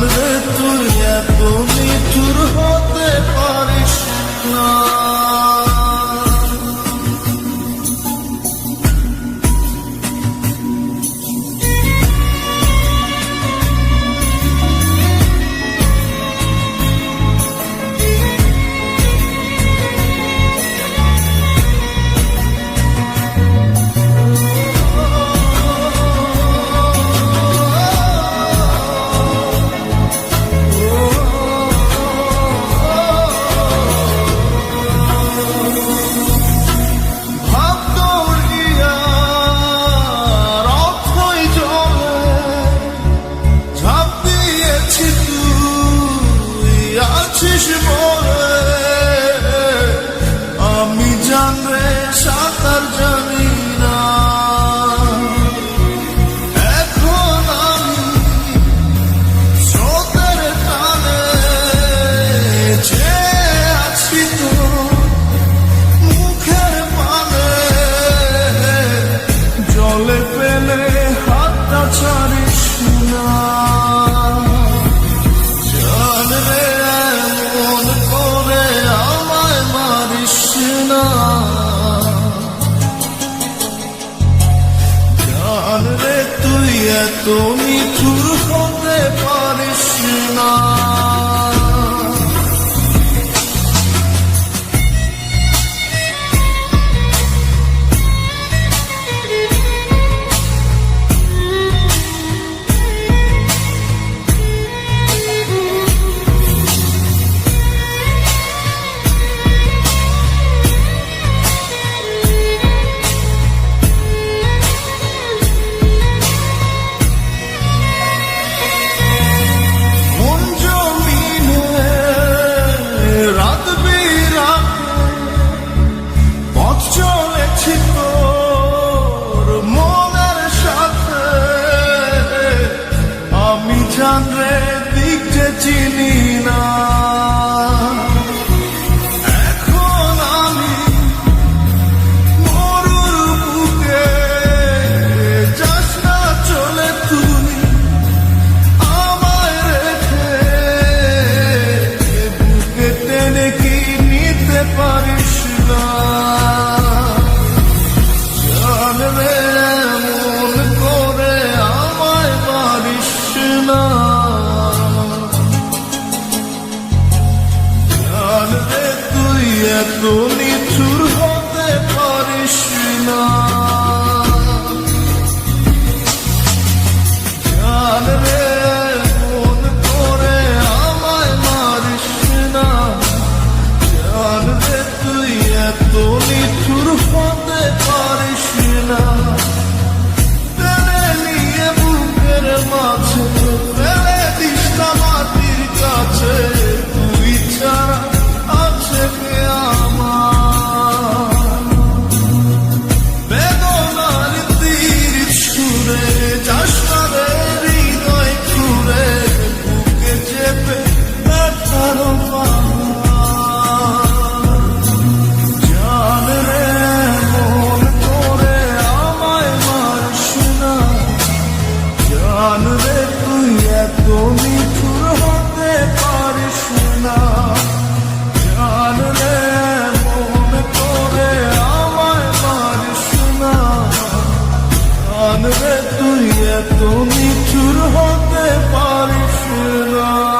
রে তুই এত নিঠুর হতে পারিস না। আমি জানরে সাঁতার জানি না, এখন আমি স্রোতের টানে যে আছি তো মুখের পানে, জলে পেলে হাতটা ছাড়িস না। জানরে এমন করে আমায় মারিস না, জানরে তুই এত নিঠুর হতে পারিস না। চলেছি তোর মনের সাথে, আমি জানরে দিক যে চিনি না, এখন আমি মরুর বুকে, যাস না চলে তুই আমায় রেখে, বুকে টেনে কি নিতে পারিস না। জানরে এমন করে আমায় মারিস না, জানরে তুই এত নিঠুর হতে পারিস না। জানরে এমন করে আমায় মারিস না, জানরে তুই এত নিঠুর হতে পারিস না। ফেলে নিয়ে বুকের মাঝে ফেলে দিস না মাটির কাছে, তুই ছাড়া আছে কে আমার। বেদনার তীর ছুঁড়ে যাস না রে হৃদয় খুঁড়ে, বুকে চেপে ব্যথার জানরে তুই এত নিঠুর হতে পারিস না, জানরে মন করে আমায় মারিস না, জানরে তুই এত নিঠুর হতে পারিস না।